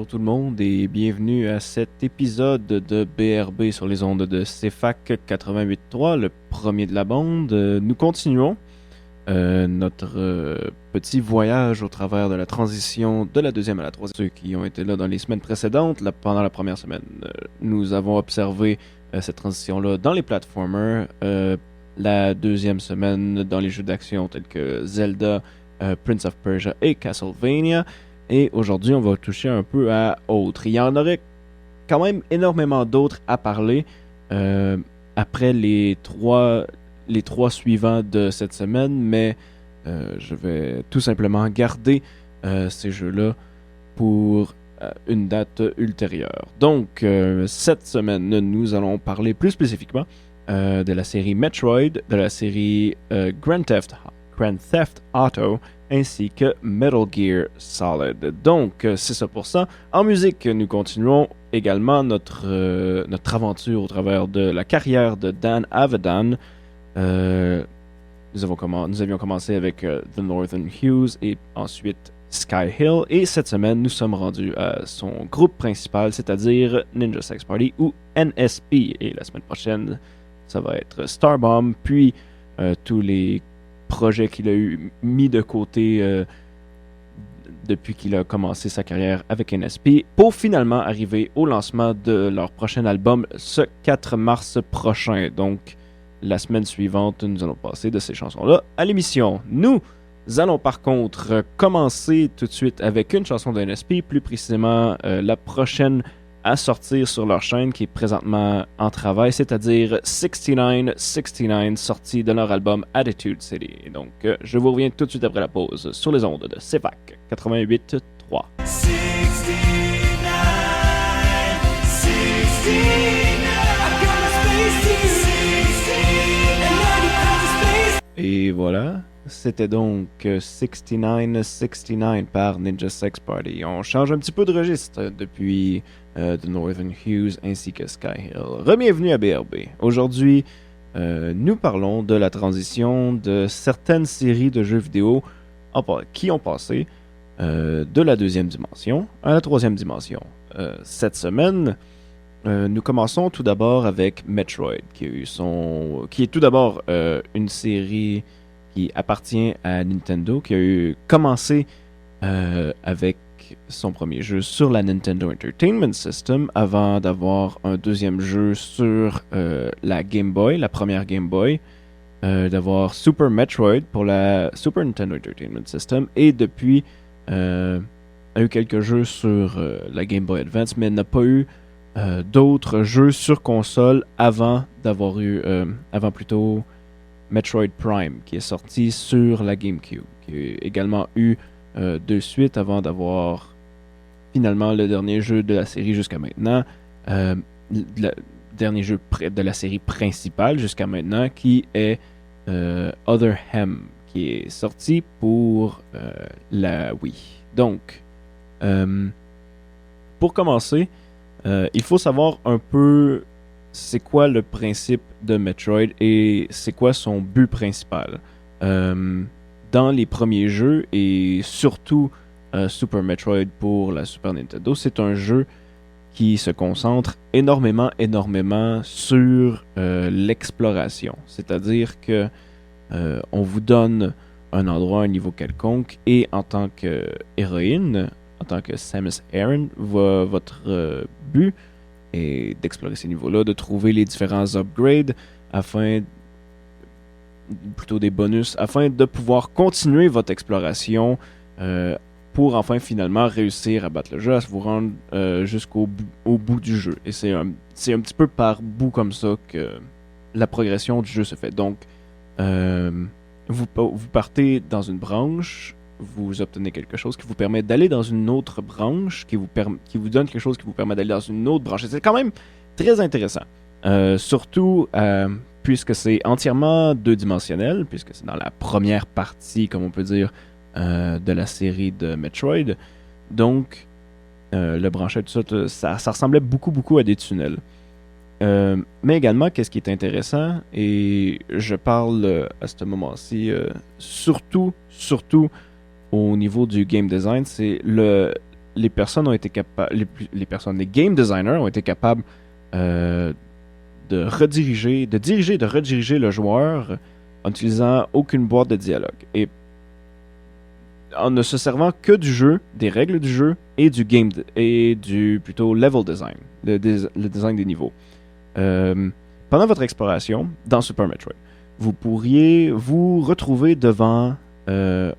tout le monde et bienvenue à cet épisode de BRB sur les ondes de CFAC 88.3, le premier de la bande. Nous continuons notre petit voyage au travers de la transition de la deuxième à la troisième. Ceux qui ont été là dans les semaines précédentes, pendant la première semaine, nous avons observé cette transition-là dans les platformers. La deuxième semaine dans les jeux d'action tels que Zelda, Prince of Persia et Castlevania. Et aujourd'hui, on va toucher un peu à autres. Il y en aurait quand même énormément d'autres à parler après les trois suivants de cette semaine, mais je vais tout simplement garder ces jeux-là pour une date ultérieure. Donc, cette semaine, nous allons parler plus spécifiquement de la série Metroid, de la série Grand Theft Auto, ainsi que Metal Gear Solid. Donc, c'est ça pour ça. En musique, nous continuons également notre aventure au travers de la carrière de Dan Avidan. Nous avions commencé avec The Northern Hues et ensuite Sky Hill. Et cette semaine, nous sommes rendus à son groupe principal, c'est-à-dire Ninja Sex Party ou NSP. Et la semaine prochaine, ça va être Starbomb, puis tous les projets qu'il a eu mis de côté depuis qu'il a commencé sa carrière avec NSP, pour finalement arriver au lancement de leur prochain album ce 4 mars prochain. Donc, la semaine suivante, nous allons passer de ces chansons-là à l'émission. Nous allons par contre commencer tout de suite avec une chanson de NSP, plus précisément la prochaine à sortir sur leur chaîne qui est présentement en travail, c'est-à-dire 6969, sorti de leur album Attitude City. Donc, je vous reviens tout de suite après la pause sur les ondes de CFAC 88.3. 69, et voilà, c'était donc 6969 par Ninja Sex Party. On change un petit peu de registre depuis The Northern Hues ainsi que Sky Hill. Bienvenue à BRB. Aujourd'hui, nous parlons de la transition de certaines séries de jeux vidéo qui ont passé de la deuxième dimension à la troisième dimension. Cette semaine, nous commençons tout d'abord avec Metroid, qui est tout d'abord une série qui appartient à Nintendo, qui a commencé avec son premier jeu sur la Nintendo Entertainment System avant d'avoir un deuxième jeu sur la Game Boy, la première Game Boy, d'avoir Super Metroid pour la Super Nintendo Entertainment System et depuis a eu quelques jeux sur la Game Boy Advance, mais n'a pas eu d'autres jeux sur console avant plutôt Metroid Prime qui est sorti sur la GameCube, qui a également eu deux suites avant d'avoir finalement le dernier jeu de la série jusqu'à maintenant, le dernier jeu de la série principale jusqu'à maintenant, qui est Other M, qui est sorti pour la Wii. Donc, pour commencer, il faut savoir un peu c'est quoi le principe de Metroid et c'est quoi son but principal. Dans les premiers jeux et surtout Super Metroid pour la Super Nintendo, c'est un jeu qui se concentre énormément sur l'exploration. C'est-à-dire que on vous donne un endroit, un niveau quelconque et en tant qu'héroïne, en tant que Samus Aran, votre but est d'explorer ces niveaux-là, de trouver les différents upgrades plutôt des bonus, afin de pouvoir continuer votre exploration pour enfin finalement réussir à battre le jeu, à vous rendre jusqu'au bout du jeu. Et c'est un petit peu par bout comme ça que la progression du jeu se fait. Donc, vous partez dans une branche, vous obtenez quelque chose qui vous permet d'aller dans une autre branche, qui vous donne quelque chose qui vous permet d'aller dans une autre branche. Et c'est quand même très intéressant. Surtout puisque c'est entièrement deux-dimensionnel, puisque c'est dans la première partie, comme on peut dire, de la série de Metroid. Donc, le branchet, tout ça, ça ressemblait beaucoup à des tunnels. Mais également, qu'est-ce qui est intéressant, et je parle à ce moment-ci surtout au niveau du game design, c'est les personnes ont été capables, les game designers ont été capables de rediriger le joueur en utilisant aucune boîte de dialogue. Et en ne se servant que du jeu, des règles du jeu et du plutôt level design, le design des niveaux. Pendant votre exploration dans Super Metroid, vous pourriez vous retrouver devant un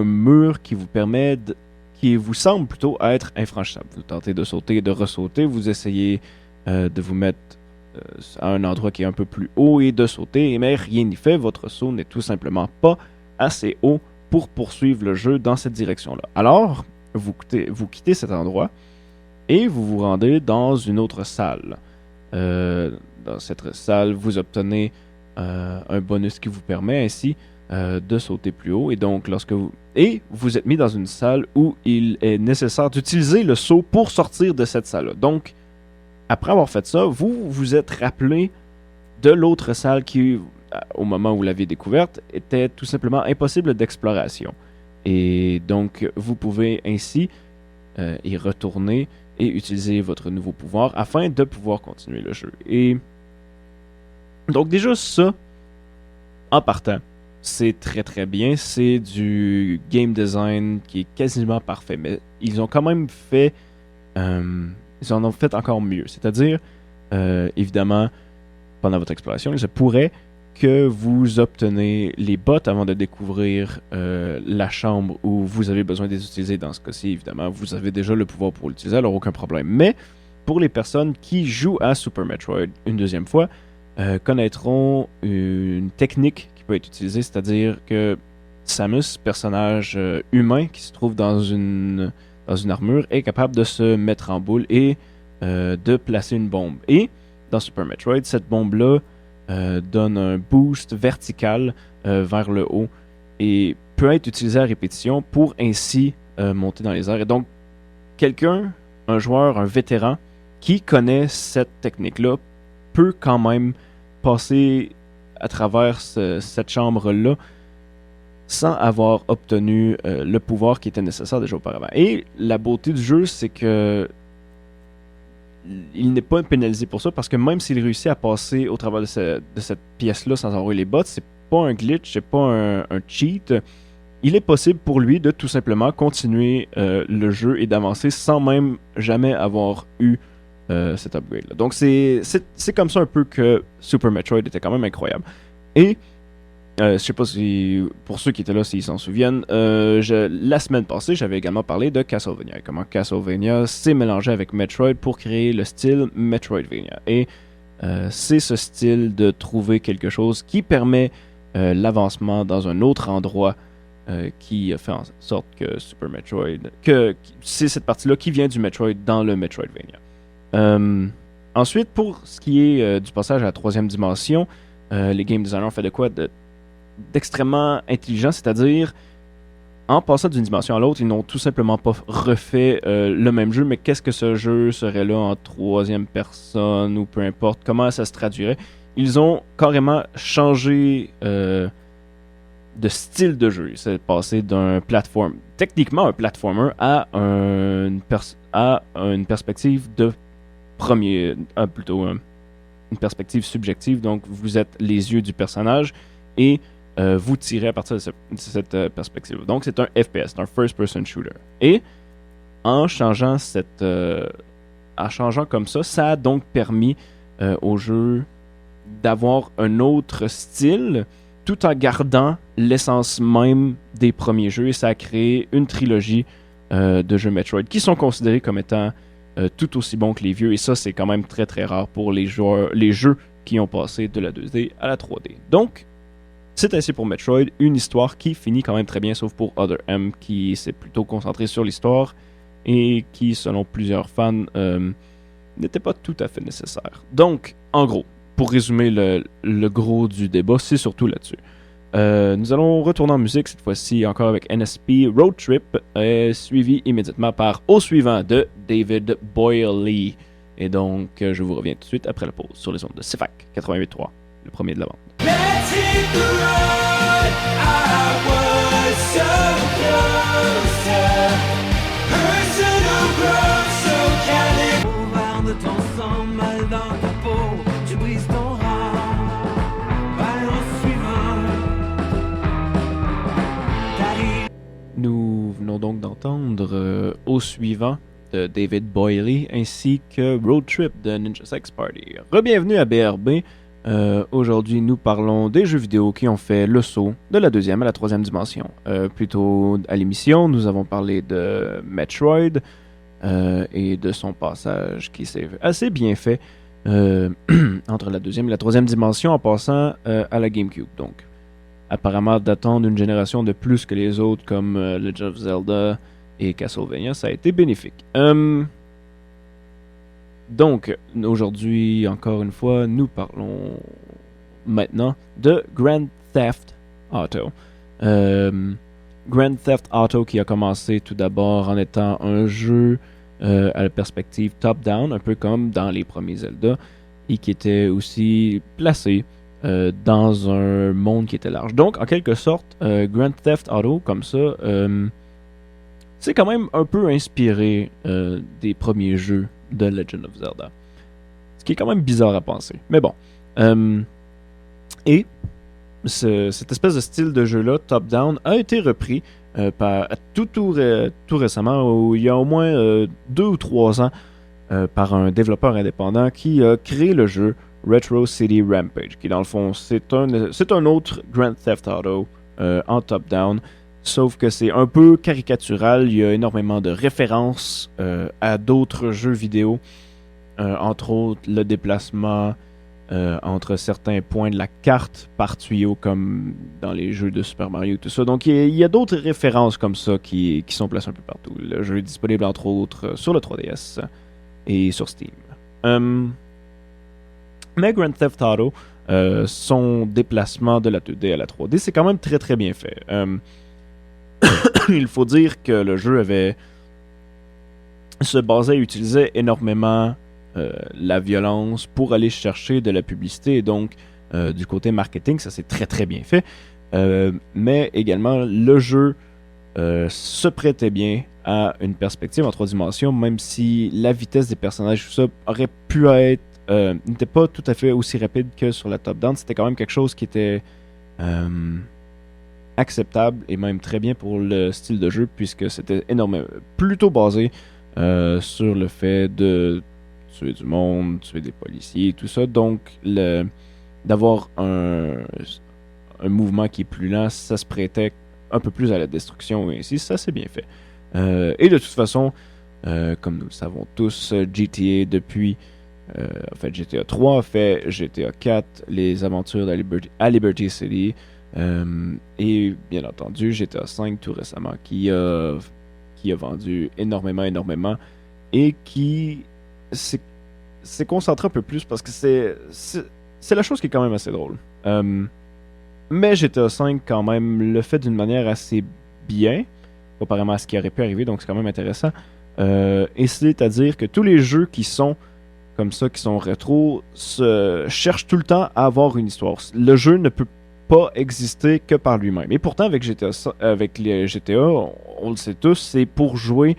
mur qui vous semble plutôt être infranchissable. Vous tentez de sauter, de ressauter, vous essayez de vous mettre à un endroit qui est un peu plus haut et de sauter, mais rien n'y fait. Votre saut n'est tout simplement pas assez haut pour poursuivre le jeu dans cette direction-là. Alors, vous quittez cet endroit et vous vous rendez dans une autre salle. Dans cette salle, vous obtenez un bonus qui vous permet ainsi de sauter plus haut. Et donc, vous êtes mis dans une salle où il est nécessaire d'utiliser le saut pour sortir de cette salle-là. Donc, après avoir fait ça, vous vous êtes rappelé de l'autre salle qui, au moment où vous l'avez découverte, était tout simplement impossible d'exploration. Et donc, vous pouvez ainsi y retourner et utiliser votre nouveau pouvoir afin de pouvoir continuer le jeu. Et donc déjà ça, en partant, c'est très très bien. C'est du game design qui est quasiment parfait. Mais ils ont quand même fait... ils en ont fait encore mieux. C'est-à-dire, évidemment, pendant votre exploration, il se pourrait que vous obtenez les bottes avant de découvrir la chambre où vous avez besoin de les utiliser. Dans ce cas-ci, évidemment, vous avez déjà le pouvoir pour l'utiliser, alors aucun problème. Mais pour les personnes qui jouent à Super Metroid une deuxième fois, connaîtront une technique qui peut être utilisée, c'est-à-dire que Samus, personnage humain qui se trouve dans une armure, est capable de se mettre en boule et de placer une bombe. Et dans Super Metroid, cette bombe-là donne un boost vertical vers le haut et peut être utilisée à répétition pour ainsi monter dans les airs. Et donc, un joueur, un vétéran qui connaît cette technique-là peut quand même passer à travers cette chambre-là sans avoir obtenu le pouvoir qui était nécessaire déjà auparavant. Et la beauté du jeu, c'est que il n'est pas pénalisé pour ça, parce que même s'il réussit à passer au travers de cette pièce-là sans avoir eu les bottes, c'est pas un glitch, c'est pas un cheat. Il est possible pour lui de tout simplement continuer le jeu et d'avancer sans même jamais avoir eu cet upgrade-là. Donc c'est comme ça un peu que Super Metroid était quand même incroyable. Et je sais pas si, pour ceux qui étaient là, s'ils s'en souviennent, la semaine passée, j'avais également parlé de Castlevania. Comment Castlevania s'est mélangé avec Metroid pour créer le style Metroidvania. Et c'est ce style de trouver quelque chose qui permet l'avancement dans un autre endroit qui fait en sorte que Super Metroid... c'est cette partie-là qui vient du Metroid dans le Metroidvania. Ensuite, pour ce qui est du passage à la troisième dimension, les game designers ont fait de quoi d'extrêmement intelligent, c'est-à-dire en passant d'une dimension à l'autre, ils n'ont tout simplement pas refait le même jeu, mais qu'est-ce que ce jeu serait là en troisième personne ou peu importe, comment ça se traduirait. Ils ont carrément changé de style de jeu. C'est passé techniquement un platformer à une perspective de plutôt une perspective subjective. Donc vous êtes les yeux du personnage et vous tirez à partir de cette perspective. Donc c'est un FPS, c'est un first person shooter. Et en changeant comme ça a donc permis au jeu d'avoir un autre style tout en gardant l'essence même des premiers jeux, et ça a créé une trilogie de jeux Metroid qui sont considérés comme étant tout aussi bons que les vieux, et ça c'est quand même très très rare pour les jeux qui ont passé de la 2D à la 3D. Donc c'est ainsi pour Metroid, une histoire qui finit quand même très bien, sauf pour Other M qui s'est plutôt concentré sur l'histoire et qui, selon plusieurs fans, n'était pas tout à fait nécessaire. Donc, en gros, pour résumer le gros du débat, c'est surtout là-dessus. Nous allons retourner en musique, cette fois-ci encore avec NSP Road Trip, suivi immédiatement par Au suivant de David Boyle. Et donc, je vous reviens tout de suite après la pause sur les ondes de CFAC 88.3, le premier de la bande. Let's hit the road. I was so close to her. de ton sang, mal dans ta peau, tu brises ton rang. Balle au suivant. T'arrives. Nous venons donc d'entendre Au suivant de David Boyle ainsi que Road Trip de Ninja Sex Party. Rebienvenue à BRB. Aujourd'hui, nous parlons des jeux vidéo qui ont fait le saut de la deuxième à la troisième dimension. Plus tôt à l'émission, nous avons parlé de Metroid et de son passage qui s'est assez bien fait entre la deuxième et la troisième dimension en passant à la GameCube. Donc, apparemment, d'attendre une génération de plus que les autres comme Legend of Zelda et Castlevania, ça a été bénéfique. Donc, aujourd'hui, encore une fois, nous parlons maintenant de Grand Theft Auto. Grand Theft Auto qui a commencé tout d'abord en étant un jeu à la perspective top-down, un peu comme dans les premiers Zelda, et qui était aussi placé dans un monde qui était large. Donc, en quelque sorte, Grand Theft Auto, comme ça, c'est quand même un peu inspiré des premiers jeux de Legend of Zelda. Ce qui est quand même bizarre à penser. Mais bon. Et cette espèce de style de jeu-là, top-down, a été repris tout récemment, il y a au moins 2 ou 3 ans, par un développeur indépendant qui a créé le jeu Retro City Rampage, qui dans le fond, c'est un autre Grand Theft Auto en top-down. Sauf que c'est un peu caricatural, il y a énormément de références à d'autres jeux vidéo, entre autres le déplacement entre certains points de la carte par tuyau, comme dans les jeux de Super Mario et tout ça. Donc il y a d'autres références comme ça qui sont placées un peu partout. Le jeu est disponible entre autres sur le 3DS et sur Steam. Mais Grand Theft Auto, son déplacement de la 2D à la 3D, c'est quand même très très bien fait. Il faut dire que le jeu utilisait énormément la violence pour aller chercher de la publicité. Et donc, du côté marketing, ça c'est très très bien fait. Mais également, le jeu se prêtait bien à une perspective en 3 dimensions, même si la vitesse des personnages, tout ça, aurait pu être... n'était pas tout à fait aussi rapide que sur la top-down. C'était quand même quelque chose qui était... acceptable et même très bien pour le style de jeu, puisque c'était plutôt basé sur le fait de tuer du monde, tuer des policiers, tout ça. Donc, d'avoir un mouvement qui est plus lent, ça se prêtait un peu plus à la destruction, et ainsi, ça c'est bien fait. Et de toute façon, comme nous le savons tous, GTA depuis... en fait, GTA 3 a fait GTA 4, les aventures à Liberty City, et bien entendu GTA 5 tout récemment qui a vendu énormément et qui s'est concentré un peu plus parce que c'est la chose qui est quand même assez drôle. Mais GTA 5 quand même le fait d'une manière assez bien comparément à ce qui aurait pu arriver, donc c'est quand même intéressant. Et c'est-à-dire que tous les jeux qui sont comme ça, qui sont rétro, cherchent tout le temps à avoir une histoire. Le jeu ne peut pas exister que par lui-même. Et pourtant, avec les GTA, on le sait tous, c'est pour jouer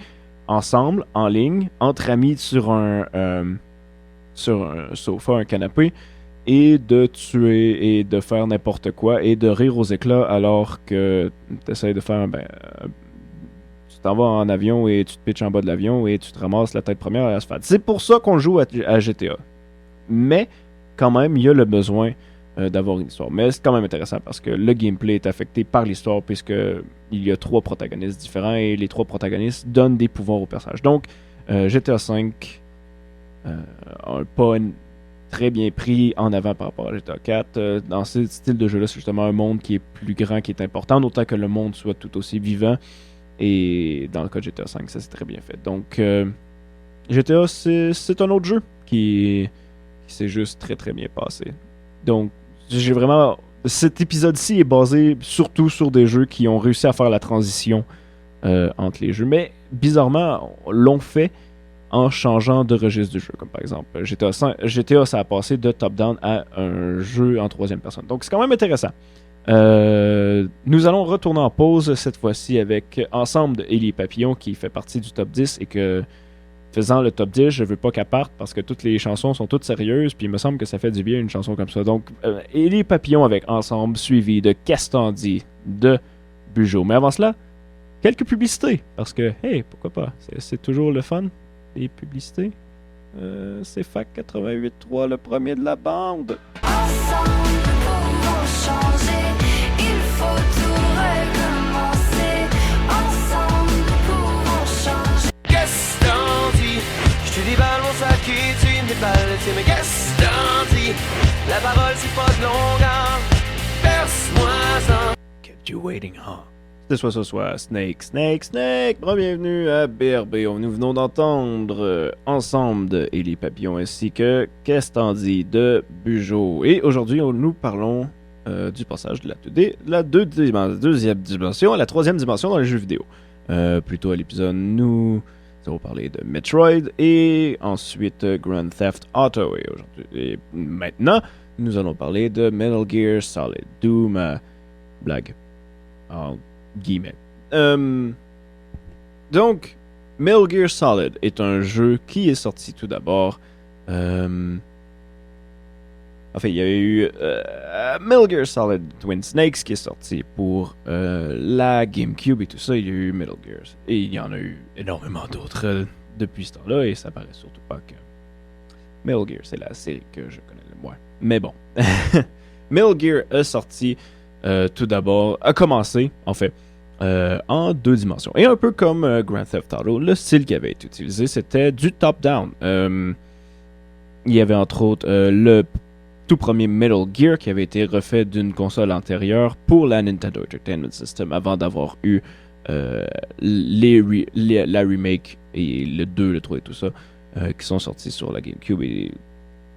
ensemble, en ligne, entre amis sur un sofa, un canapé, et de tuer et de faire n'importe quoi et de rire aux éclats alors que tu essaies de faire tu t'en vas en avion et tu te pitches en bas de l'avion et tu te ramasses la tête première à l'asphalte. C'est pour ça qu'on joue à GTA. Mais quand même, il y a le besoin d'avoir une histoire. Mais c'est quand même intéressant parce que le gameplay est affecté par l'histoire puisque il y a 3 protagonistes différents et les 3 protagonistes donnent des pouvoirs aux personnages. Donc, GTA V a pas très bien pris en avant par rapport à GTA 4. Dans ce style de jeu-là, c'est justement un monde qui est plus grand, qui est important, d'autant que le monde soit tout aussi vivant. Et dans le cas de GTA V, ça c'est très bien fait. Donc, GTA, c'est un autre jeu qui s'est juste très très bien passé. Donc, j'ai vraiment... Cet épisode-ci est basé surtout sur des jeux qui ont réussi à faire la transition entre les jeux. Mais, bizarrement, l'ont fait en changeant de registre du jeu. Comme par exemple, GTA, ça a passé de top-down à un jeu en 3e personne. Donc, c'est quand même intéressant. Nous allons retourner en pause cette fois-ci avec Ensemble de Élie Papillon qui fait partie du top 10 et que faisant le top 10, je veux pas qu'elle parte parce que toutes les chansons sont toutes sérieuses, puis il me semble que ça fait du bien une chanson comme ça. Donc, et les papillons avec Ensemble, suivi de Qu'est-ce t'en dis de Bujo. Mais avant cela, quelques publicités, parce que, hey, pourquoi pas, c'est toujours le fun, les publicités. C'est FAC 88.3, le premier de la bande. Ensemble, nous pouvons changer. Il faut tout recommencer. Ensemble, nous pouvons changer. Qu'est-ce t'en dis? Je te déballe mon sac et tu me déballes le tien. Mais qu'est-ce t'en dis? La parole c'est pas de longueur. Perce-moi-en. Kept you waiting, huh? Ce soit Snake. Bienvenue à BRB. Nous venons d'entendre Ensemble de Élie Papillon ainsi que Qu'est-ce t'en dis de Bujo. Et aujourd'hui, nous parlons du passage de la deuxième dimension à la troisième dimension dans les jeux vidéo. Plus tôt à l'épisode, nous avons parlé de Metroid et ensuite Grand Theft Auto. Et maintenant, nous allons parler de Metal Gear Solid. D'où ma blague. En guillemets. Donc, Metal Gear Solid est un jeu qui est sorti tout d'abord. Enfin, il y a eu Metal Gear Solid Twin Snakes qui est sorti pour la GameCube et tout ça. Il y a eu Metal Gear. Et il y en a eu énormément d'autres depuis ce temps-là. Et ça paraît surtout pas que Metal Gear, c'est la série que je connais le moins. Mais bon. Metal Gear a sorti tout d'abord, a commencé, en fait, en deux dimensions. Et un peu comme Grand Theft Auto, le style qui avait été utilisé, c'était du top-down. Il y avait entre autres le tout premier Metal Gear qui avait été refait d'une console antérieure pour la Nintendo Entertainment System avant d'avoir eu la remake et le 2, le 3 et tout ça qui sont sortis sur la GameCube et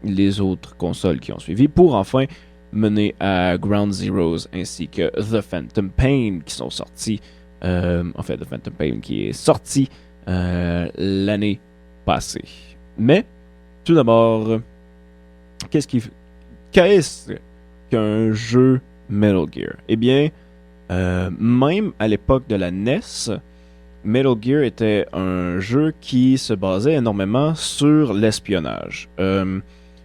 les autres consoles qui ont suivi pour enfin mener à Ground Zeroes ainsi que The Phantom Pain qui sont sortis. En fait, The Phantom Pain qui est sorti l'année passée. Mais, tout d'abord, qu'est-ce qu'un jeu Metal Gear? Eh bien, même à l'époque de la NES, Metal Gear était un jeu qui se basait énormément sur l'espionnage.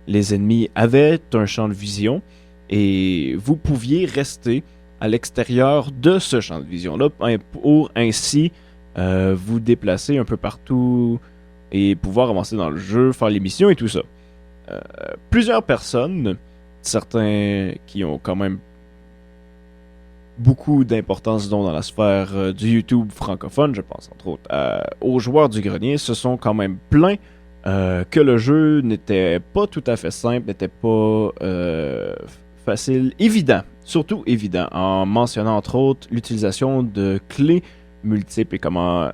Les ennemis avaient un champ de vision et vous pouviez rester à l'extérieur de ce champ de vision-là pour ainsi vous déplacer un peu partout et pouvoir avancer dans le jeu, faire les missions et tout ça. Plusieurs personnes, certains qui ont quand même beaucoup d'importance dans la sphère du YouTube francophone, je pense entre autres aux joueurs du grenier, se sont quand même plaints que le jeu n'était pas tout à fait simple, n'était pas facile, évident, surtout évident, en mentionnant entre autres l'utilisation de clés multiples et comment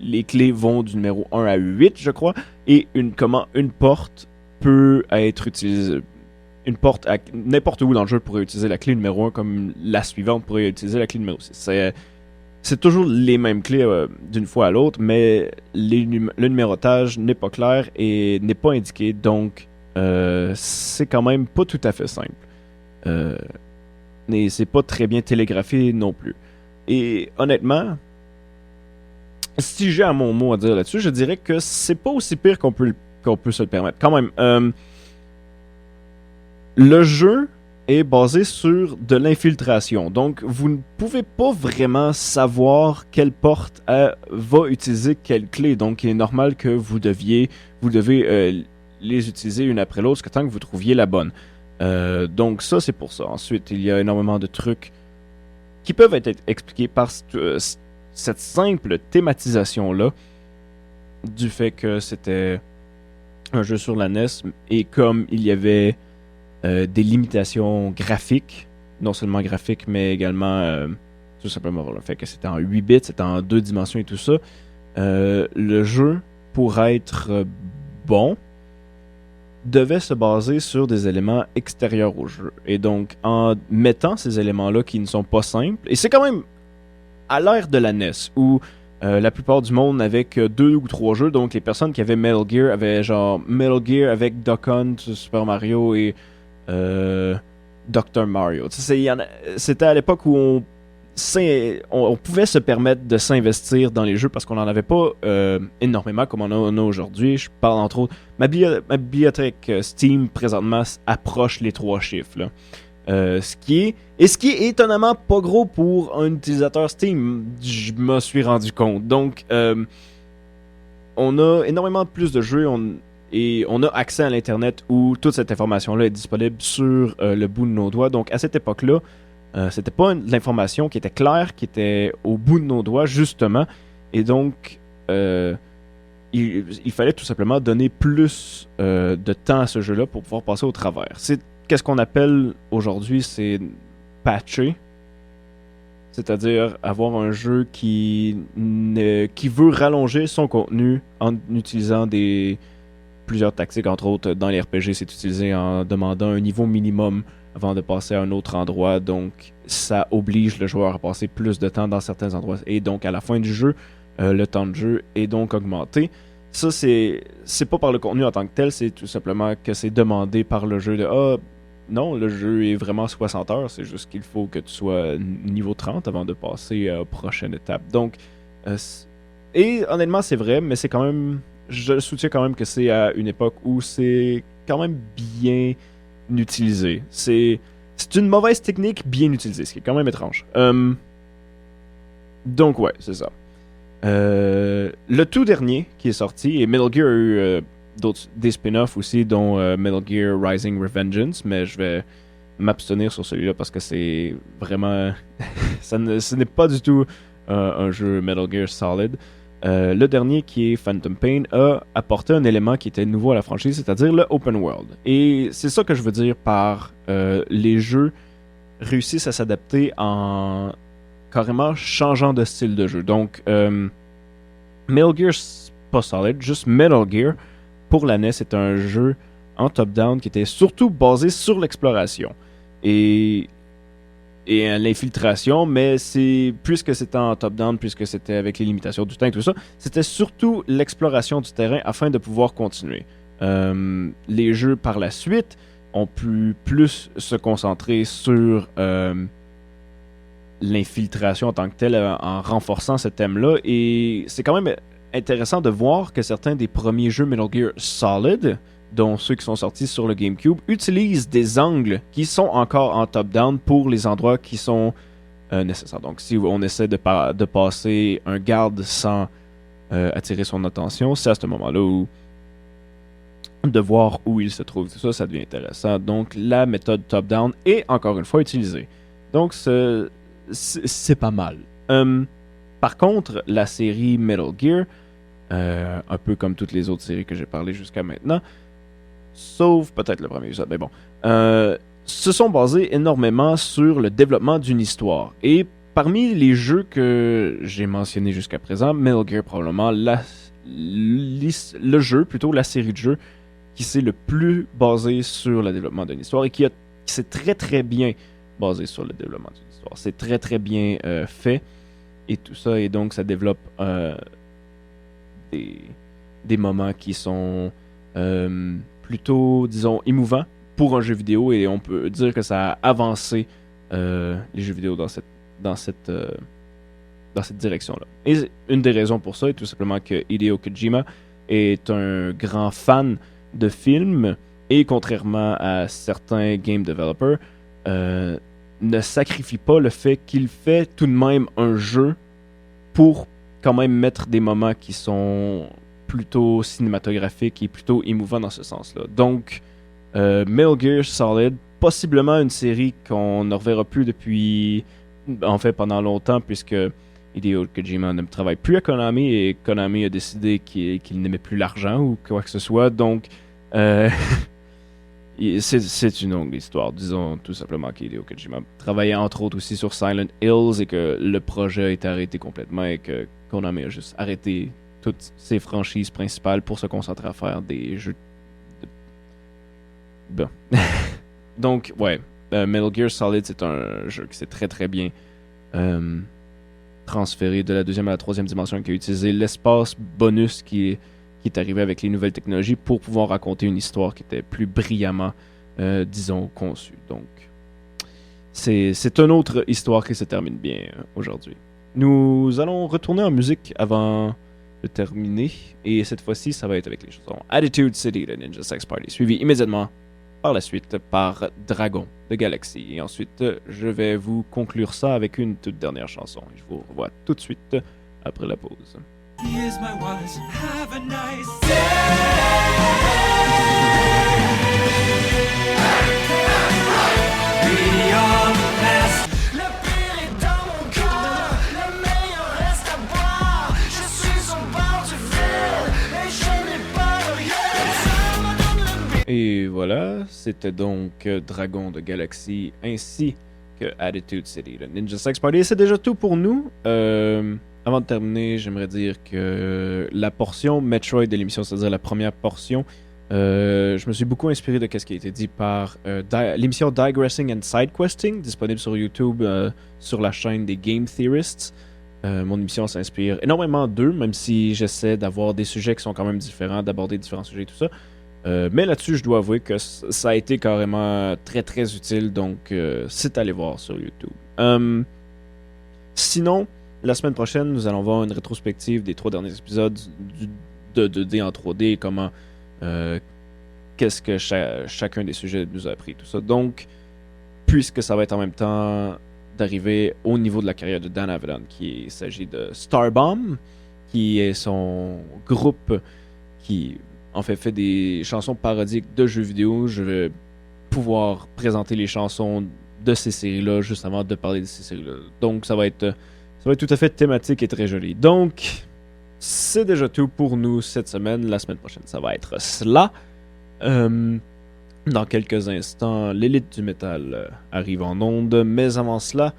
les clés vont du numéro 1 à 8, je crois, et comment une porte peut être utilisée. Une porte à n'importe où dans le jeu pourrait utiliser la clé numéro 1 comme la suivante pourrait utiliser la clé numéro 6. C'est toujours les mêmes clés d'une fois à l'autre, mais le numérotage n'est pas clair et n'est pas indiqué, donc c'est quand même pas tout à fait simple. Et c'est pas très bien télégraphié non plus. Et honnêtement, si j'ai un mon mot à dire là-dessus, je dirais que c'est pas aussi pire qu'on peut se le permettre. Quand même, le jeu est basé sur de l'infiltration. Donc, vous ne pouvez pas vraiment savoir quelle porte va utiliser quelle clé. Donc, il est normal que vous devez les utiliser une après l'autre jusqu'à temps que vous trouviez la bonne. Donc, ça, c'est pour ça. Ensuite, il y a énormément de trucs qui peuvent être expliqués par cette simple thématisation-là du fait que c'était un jeu sur la NES et comme il y avait des limitations graphiques, non seulement graphiques, mais également tout simplement le fait que c'était en 8 bits, c'était en 2 dimensions et tout ça. Le jeu, pour être bon, devait se baser sur des éléments extérieurs au jeu. Et donc, en mettant ces éléments-là qui ne sont pas simples, et c'est quand même à l'ère de la NES, où la plupart du monde n'avait que 2 ou 3 jeux, donc les personnes qui avaient Metal Gear avaient genre Metal Gear avec Duck Hunt, Super Mario et Dr. Mario. C'était à l'époque où on pouvait se permettre de s'investir dans les jeux parce qu'on n'en avait pas énormément comme on en a aujourd'hui. Je parle entre autres, ma bibliothèque Steam présentement approche les 3 chiffres. Là. Ce qui est étonnamment pas gros pour un utilisateur Steam, je me suis rendu compte. Donc, on a énormément plus de jeux et on a accès à l'Internet où toute cette information-là est disponible sur le bout de nos doigts. Donc, à cette époque-là, c'était pas de l'information qui était claire, qui était au bout de nos doigts, justement. Et donc, il fallait tout simplement donner plus de temps à ce jeu-là pour pouvoir passer au travers. C'est qu'est-ce qu'on appelle aujourd'hui, c'est patcher. C'est-à-dire avoir un jeu qui veut rallonger son contenu en utilisant plusieurs tactiques. Entre autres, dans les RPG, c'est utilisé en demandant un niveau minimum avant de passer à un autre endroit. Donc, ça oblige le joueur à passer plus de temps dans certains endroits. Et donc, à la fin du jeu, le temps de jeu est donc augmenté. Ça, c'est pas par le contenu en tant que tel, c'est tout simplement que c'est demandé par le jeu de non, le jeu est vraiment 60 heures, c'est juste qu'il faut que tu sois niveau 30 avant de passer aux prochaines étapes. Donc, et honnêtement, c'est vrai, mais c'est quand même, je soutiens quand même que c'est à une époque où c'est quand même bien utilisé. C'est une mauvaise technique bien utilisée, ce qui est quand même étrange. Donc ouais, c'est ça. Le tout dernier qui est sorti, et Metal Gear a eu des spin-offs aussi, dont Metal Gear Rising Revengeance, mais je vais m'abstenir sur celui-là parce que c'est vraiment... ce n'est pas du tout un jeu Metal Gear Solid. Le dernier, qui est Phantom Pain, a apporté un élément qui était nouveau à la franchise, c'est-à-dire le open world. Et c'est ça que je veux dire par les jeux réussissent à s'adapter en carrément changeant de style de jeu. Donc, Metal Gear, pas Solid, juste Metal Gear, pour la NES, c'est un jeu en top-down qui était surtout basé sur l'exploration et l'infiltration, mais puisque c'était en top-down, puisque c'était avec les limitations du temps et tout ça, c'était surtout l'exploration du terrain afin de pouvoir continuer. Les jeux par la suite ont pu plus se concentrer sur l'infiltration en tant que telle, en renforçant ce thème-là, et c'est quand même intéressant de voir que certains des premiers jeux Metal Gear Solid, dont ceux qui sont sortis sur le GameCube, utilisent des angles qui sont encore en top-down pour les endroits qui sont nécessaires. Donc, si on essaie de passer un garde sans attirer son attention, c'est à ce moment-là où de voir où il se trouve. Tout ça, ça devient intéressant. Donc, la méthode top-down est encore une fois utilisée. Donc, c'est pas mal. Par contre, la série Metal Gear, un peu comme toutes les autres séries que j'ai parlé jusqu'à maintenant, sauf peut-être le premier épisode, mais bon, se sont basés énormément sur le développement d'une histoire. Et parmi les jeux que j'ai mentionnés jusqu'à présent, Metal Gear probablement le jeu, plutôt la série de jeux, qui s'est le plus basé sur le développement d'une histoire et qui s'est très très bien basé sur le développement d'une histoire. C'est très très bien fait et tout ça, et donc ça développe des moments qui sont plutôt, disons, émouvants pour un jeu vidéo, et on peut dire que ça a avancé les jeux vidéo dans cette direction-là. Et une des raisons pour ça est tout simplement que Hideo Kojima est un grand fan de films, et contrairement à certains game developers, ne sacrifie pas le fait qu'il fait tout de même un jeu pour quand même mettre des moments qui sont plutôt cinématographiques et plutôt émouvants dans ce sens-là. Donc, Metal Gear Solid, possiblement une série qu'on ne reverra plus depuis, en fait, pendant longtemps, puisque Hideo Kojima ne travaille plus à Konami, et Konami a décidé qu'il n'aimait plus l'argent ou quoi que ce soit. Donc, c'est une longue histoire. Disons tout simplement qu'Hideo Kojima travaillait entre autres aussi sur Silent Hills, et que le projet a été arrêté complètement, et que Konami a juste arrêté toutes ses franchises principales pour se concentrer à faire des jeux Bon. Donc, ouais, Metal Gear Solid, c'est un jeu qui s'est très très bien transféré de la deuxième à la troisième dimension, qui a utilisé l'espace bonus qui est arrivé avec les nouvelles technologies pour pouvoir raconter une histoire qui était plus brillamment, disons, conçue. Donc, c'est une autre histoire qui se termine bien aujourd'hui. Nous allons retourner en musique avant de terminer, et cette fois-ci, ça va être avec les chansons Attitude City de Ninja Sex Party, suivi immédiatement par la suite par Dragon de Galaxy. Et ensuite, je vais vous conclure ça avec une toute dernière chanson. Je vous revois tout de suite après la pause. Here's my watch. Have a nice be your best. Le pire est dans mon corps, le meilleur reste à boire. Je suis au bord du vide et je n'ai pas de rien. Ça me donne le beat. Et voilà, c'était donc Dragon de Galaxy ainsi que Attitude City de Ninja Sex Party. Et c'est déjà tout pour nous. Avant de terminer, j'aimerais dire que la portion Metroid de l'émission, c'est-à-dire la première portion, je me suis beaucoup inspiré de ce qui a été dit par l'émission Digressing and Sidequesting, disponible sur YouTube sur la chaîne des Game Theorists. Mon émission s'inspire énormément d'eux, même si j'essaie d'avoir des sujets qui sont quand même différents, d'aborder différents sujets et tout ça. Mais là-dessus, je dois avouer que ça a été carrément très très utile, donc c'est à aller voir sur YouTube. Sinon, la semaine prochaine, nous allons voir une rétrospective des 3 derniers épisodes de 2D en 3D, comment, qu'est-ce que chacun des sujets nous a appris, tout ça. Donc, puisque ça va être en même temps d'arriver au niveau de la carrière de Dan Avedon, il s'agit de Starbomb, qui est son groupe qui, en fait des chansons parodiques de jeux vidéo. Je vais pouvoir présenter les chansons de ces séries-là juste avant de parler de ces séries-là. Donc, ça va être tout à fait thématique et très joli. Donc, c'est déjà tout pour nous cette semaine. La semaine prochaine, ça va être cela. Dans quelques instants, l'élite du métal arrive en onde. Mais avant cela,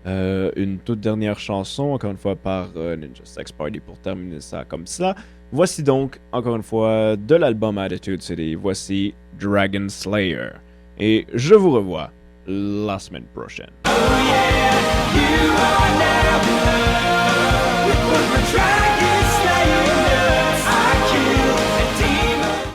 une toute dernière chanson, encore une fois par Ninja Sex Party pour terminer ça comme cela. Voici donc, encore une fois, de l'album Attitude City. Voici Dragon Slayer. Et je vous revois la semaine prochaine. Oh yeah,